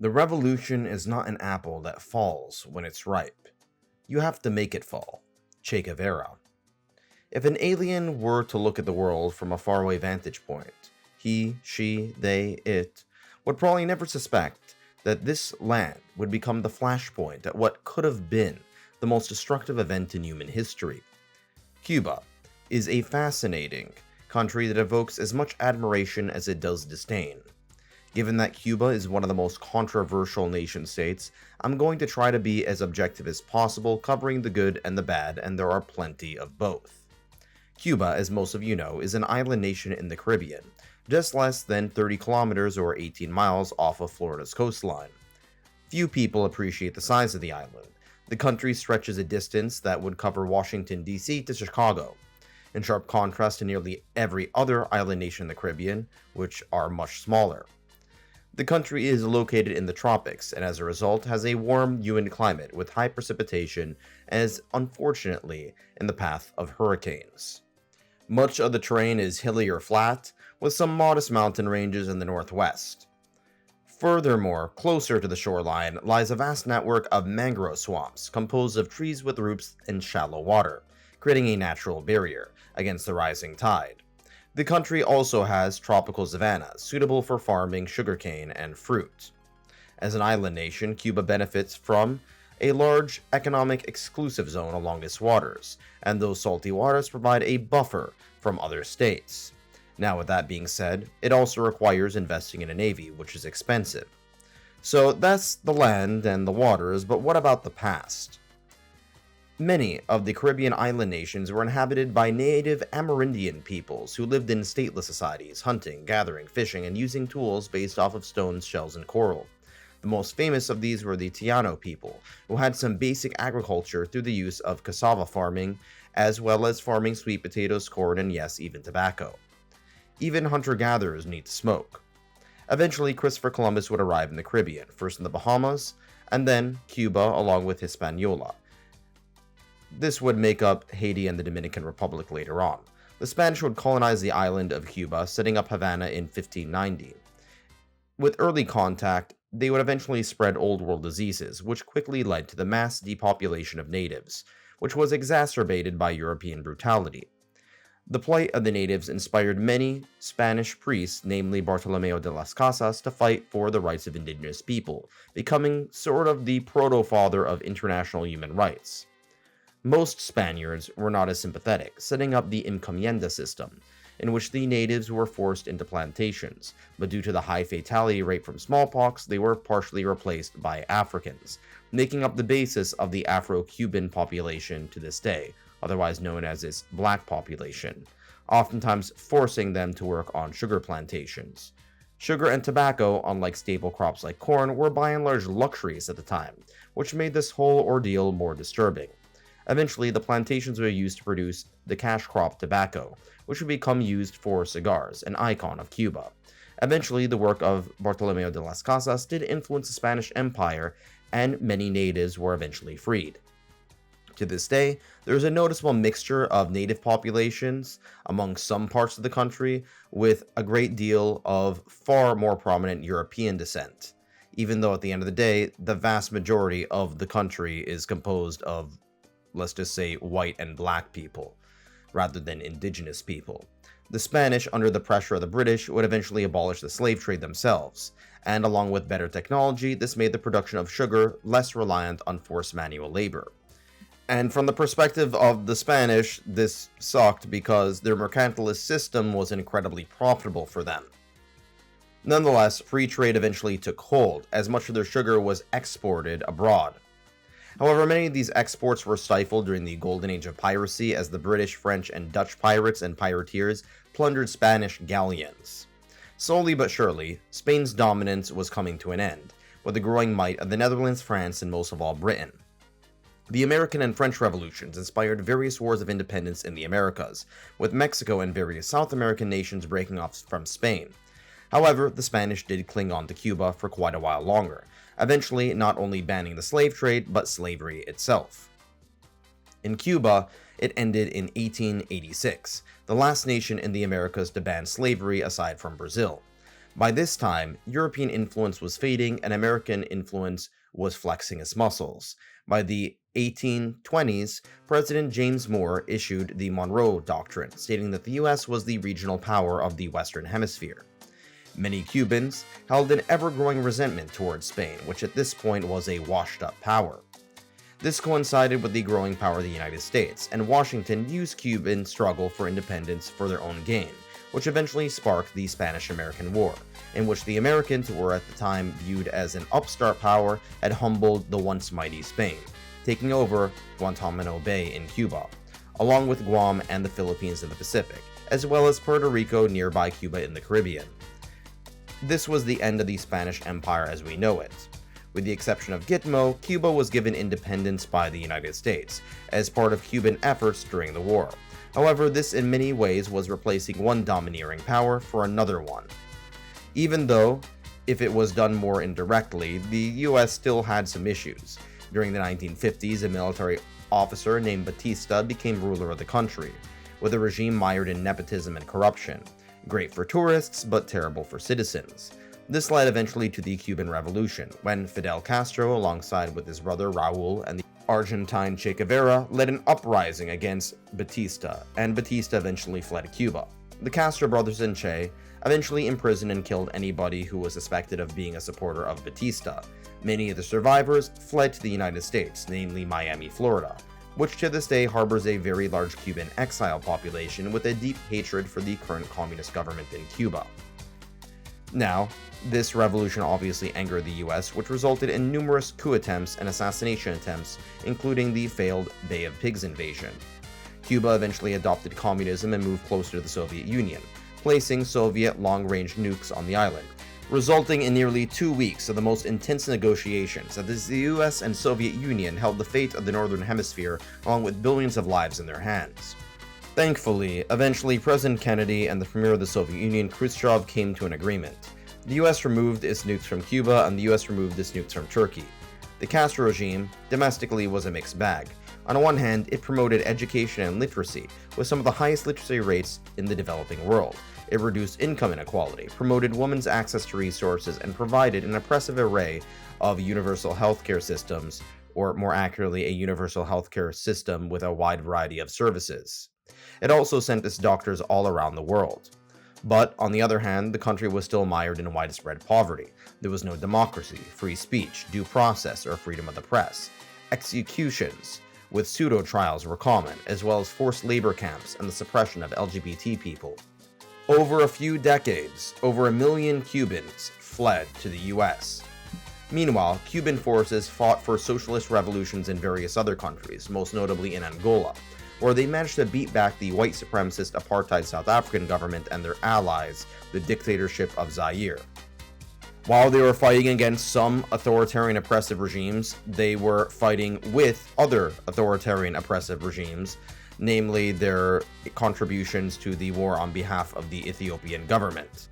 The revolution is not an apple that falls when it's ripe. You have to make it fall. Che Guevara. If an alien were to look at the world from a faraway vantage point, he, she, they, it would probably never suspect that this land would become the flashpoint at what could have been the most destructive event in human history. Cuba is a fascinating country that evokes as much admiration as it does disdain. Given that Cuba is one of the most controversial nation states, I'm going to try to be as objective as possible, covering the good and the bad, and there are plenty of both. Cuba, as most of you know, is an island nation in the Caribbean, just less than 30 kilometers or 18 miles off of Florida's coastline. Few people appreciate the size of the island. The country stretches a distance that would cover Washington, D.C. to Chicago, in sharp contrast to nearly every other island nation in the Caribbean, which are much smaller. The country is located in the tropics, and as a result has a warm, humid climate with high precipitation and is unfortunately in the path of hurricanes. Much of the terrain is hilly or flat, with some modest mountain ranges in the northwest. Furthermore, closer to the shoreline lies a vast network of mangrove swamps composed of trees with roots in shallow water, creating a natural barrier against the rising tide. The country also has tropical savannas suitable for farming sugarcane and fruit. As an island nation, Cuba benefits from a large economic exclusive zone along its waters, and those salty waters provide a buffer from other states. Now, with that being said, it also requires investing in a navy, which is expensive. So that's the land and the waters, but what about the past? Many of the Caribbean island nations were inhabited by native Amerindian peoples who lived in stateless societies, hunting, gathering, fishing, and using tools based off of stones, shells, and coral. The most famous of these were the Taino people, who had some basic agriculture through the use of cassava farming, as well as farming sweet potatoes, corn, and yes, even tobacco. Even hunter-gatherers need to smoke. Eventually, Christopher Columbus would arrive in the Caribbean, first in the Bahamas, and then Cuba along with Hispaniola. This would make up Haiti and the Dominican Republic later on. The Spanish would colonize the island of Cuba, setting up Havana in 1590. With early contact, they would eventually spread Old World diseases, which quickly led to the mass depopulation of natives, which was exacerbated by European brutality. The plight of the natives inspired many Spanish priests, namely Bartolomeo de las Casas, to fight for the rights of indigenous people, becoming sort of the proto-father of international human rights. Most Spaniards were not as sympathetic, setting up the encomienda system, in which the natives were forced into plantations, but due to the high fatality rate from smallpox, they were partially replaced by Africans, making up the basis of the Afro-Cuban population to this day, otherwise known as its black population, oftentimes forcing them to work on sugar plantations. Sugar and tobacco, unlike staple crops like corn, were by and large luxuries at the time, which made this whole ordeal more disturbing. Eventually, the plantations were used to produce the cash crop tobacco, which would become used for cigars, an icon of Cuba. Eventually, the work of Bartolomeo de las Casas did influence the Spanish Empire, and many natives were eventually freed. To this day, there is a noticeable mixture of native populations among some parts of the country, with a great deal of far more prominent European descent, even though at the end of the day, the vast majority of the country is composed of, let's just say, white and black people, rather than indigenous people. The Spanish, under the pressure of the British, would eventually abolish the slave trade themselves, and along with better technology, this made the production of sugar less reliant on forced manual labor. And from the perspective of the Spanish, this sucked because their mercantilist system was incredibly profitable for them. Nonetheless, free trade eventually took hold, as much of their sugar was exported abroad. However, many of these exports were stifled during the golden age of piracy as the British, French, and Dutch pirates and pirateers plundered Spanish galleons. Slowly but surely, Spain's dominance was coming to an end, with the growing might of the Netherlands, France, and most of all Britain. The American and French revolutions inspired various wars of independence in the Americas, with Mexico and various South American nations breaking off from Spain. However, the Spanish did cling on to Cuba for quite a while longer, eventually not only banning the slave trade, but slavery itself. In Cuba, it ended in 1886, the last nation in the Americas to ban slavery aside from Brazil. By this time, European influence was fading and American influence was flexing its muscles. By the 1820s, President James Moore issued the Monroe Doctrine, stating that the US was the regional power of the Western Hemisphere. Many Cubans held an ever-growing resentment towards Spain, which at this point was a washed-up power. This coincided with the growing power of the United States, and Washington used Cuban struggle for independence for their own gain, which eventually sparked the Spanish-American War, in which the Americans, who were at the time viewed as an upstart power, had humbled the once mighty Spain, taking over Guantanamo Bay in Cuba, along with Guam and the Philippines in the Pacific, as well as Puerto Rico nearby Cuba in the Caribbean. This was the end of the Spanish Empire as we know it. With the exception of Gitmo, Cuba was given independence by the United States, as part of Cuban efforts during the war. However, this in many ways was replacing one domineering power for another one. Even though, if it was done more indirectly, the US still had some issues. During the 1950s, a military officer named Batista became ruler of the country, with a regime mired in nepotism and corruption. Great for tourists, but terrible for citizens. This led eventually to the Cuban Revolution, when Fidel Castro, alongside with his brother Raul and the Argentine Che Guevara, led an uprising against Batista, and Batista eventually fled Cuba. The Castro brothers and Che eventually imprisoned and killed anybody who was suspected of being a supporter of Batista. Many of the survivors fled to the United States, namely Miami, Florida, which to this day harbors a very large Cuban exile population with a deep hatred for the current communist government in Cuba. Now, this revolution obviously angered the US, which resulted in numerous coup attempts and assassination attempts, including the failed Bay of Pigs invasion. Cuba eventually adopted communism and moved closer to the Soviet Union, placing Soviet long-range nukes on the island, resulting in nearly 2 weeks of the most intense negotiations as the US and Soviet Union held the fate of the Northern Hemisphere along with billions of lives in their hands. Thankfully, eventually President Kennedy and the Premier of the Soviet Union, Khrushchev, came to an agreement. The US removed its nukes from Cuba and the US removed its nukes from Turkey. The Castro regime, domestically, was a mixed bag. On one hand, it promoted education and literacy, with some of the highest literacy rates in the developing world. It reduced income inequality, promoted women's access to resources, and provided an impressive array of universal healthcare systems, or more accurately, a universal healthcare system with a wide variety of services. It also sent its doctors all around the world. But, on the other hand, the country was still mired in widespread poverty. There was no democracy, free speech, due process, or freedom of the press. Executions with pseudo-trials were common, as well as forced labor camps and the suppression of LGBT people. Over a few decades, over 1 million Cubans fled to the US. Meanwhile, Cuban forces fought for socialist revolutions in various other countries, most notably in Angola, where they managed to beat back the white supremacist apartheid South African government and their allies, the dictatorship of Zaire. While they were fighting against some authoritarian oppressive regimes, they were fighting with other authoritarian oppressive regimes, namely their contributions to the war on behalf of the Ethiopian government.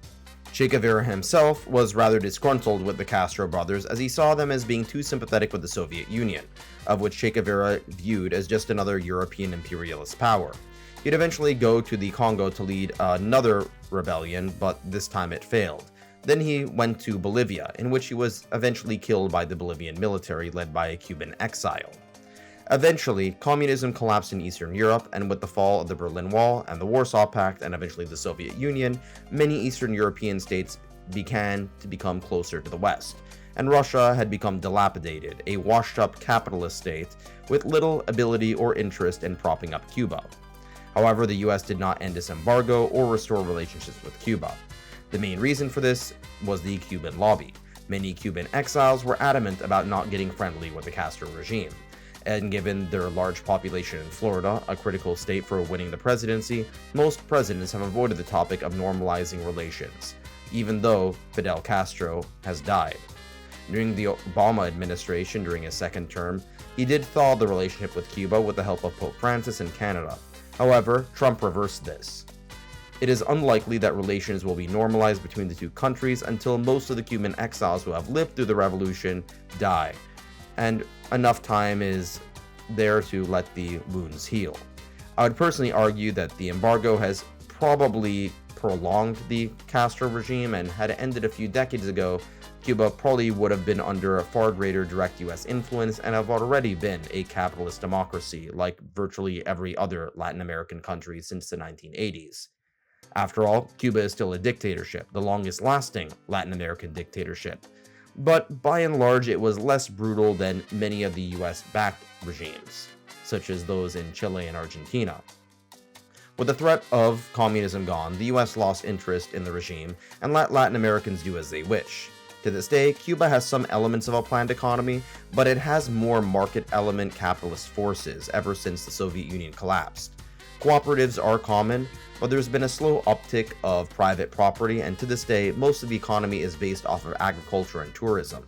Che Guevara himself was rather disgruntled with the Castro brothers as he saw them as being too sympathetic with the Soviet Union, of which Che Guevara viewed as just another European imperialist power. He'd eventually go to the Congo to lead another rebellion, but this time it failed. Then he went to Bolivia, in which he was eventually killed by the Bolivian military led by a Cuban exile. Eventually, communism collapsed in Eastern Europe, and with the fall of the Berlin Wall and the Warsaw Pact and eventually the Soviet Union, many Eastern European states began to become closer to the West, and Russia had become dilapidated, a washed-up capitalist state with little ability or interest in propping up Cuba. However, the US did not end its embargo or restore relationships with Cuba. The main reason for this was the Cuban lobby. Many Cuban exiles were adamant about not getting friendly with the Castro regime. And given their large population in Florida, a critical state for winning the presidency, most presidents have avoided the topic of normalizing relations, even though Fidel Castro has died. During the Obama administration, during his second term, he did thaw the relationship with Cuba with the help of Pope Francis and Canada. However, Trump reversed this. It is unlikely that relations will be normalized between the two countries until most of the Cuban exiles who have lived through the revolution die, and enough time is there to let the wounds heal. I would personally argue that the embargo has probably prolonged the Castro regime, and had it ended a few decades ago, Cuba probably would have been under a far greater direct US influence and have already been a capitalist democracy like virtually every other Latin American country since the 1980s. After all, Cuba is still a dictatorship, the longest lasting Latin American dictatorship. But by and large, it was less brutal than many of the US-backed regimes, such as those in Chile and Argentina. With the threat of communism gone, the US lost interest in the regime and let Latin Americans do as they wish. To this day, Cuba has some elements of a planned economy, but it has more market element capitalist forces ever since the Soviet Union collapsed. Cooperatives are common, but there's been a slow uptick of private property, and to this day, most of the economy is based off of agriculture and tourism.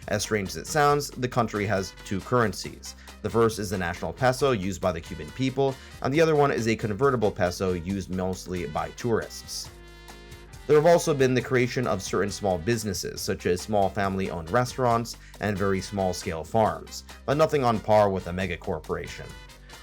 As strange as it sounds, the country has two currencies. The first is the national peso used by the Cuban people, and the other one is a convertible peso used mostly by tourists. There have also been the creation of certain small businesses, such as small family-owned restaurants and very small-scale farms, but nothing on par with a megacorporation.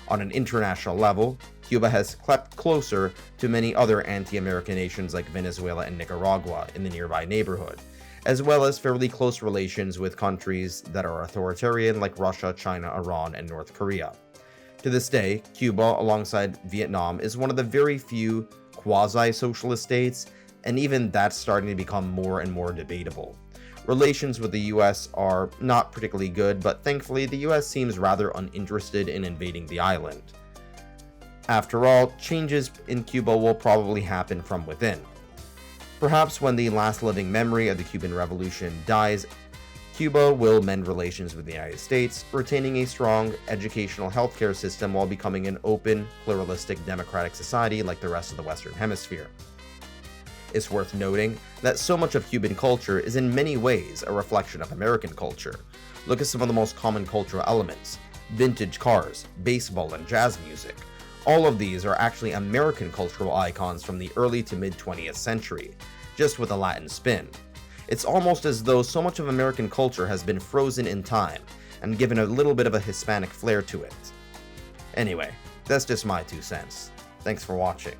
On an international level, Cuba has crept closer to many other anti-American nations like Venezuela and Nicaragua in the nearby neighborhood, as well as fairly close relations with countries that are authoritarian like Russia, China, Iran, and North Korea. To this day, Cuba, alongside Vietnam, is one of the very few quasi-socialist states, and even that's starting to become more and more debatable. Relations with the US are not particularly good, but thankfully the US seems rather uninterested in invading the island. After all, changes in Cuba will probably happen from within. Perhaps when the last living memory of the Cuban Revolution dies, Cuba will mend relations with the United States, retaining a strong educational healthcare system while becoming an open, pluralistic, democratic society like the rest of the Western Hemisphere. It's worth noting that so much of Cuban culture is in many ways a reflection of American culture. Look at some of the most common cultural elements: vintage cars, baseball, and jazz music. All of these are actually American cultural icons from the early to mid-20th century, just with a Latin spin. It's almost as though so much of American culture has been frozen in time and given a little bit of a Hispanic flair to it. Anyway, that's just my 2 cents. Thanks for watching.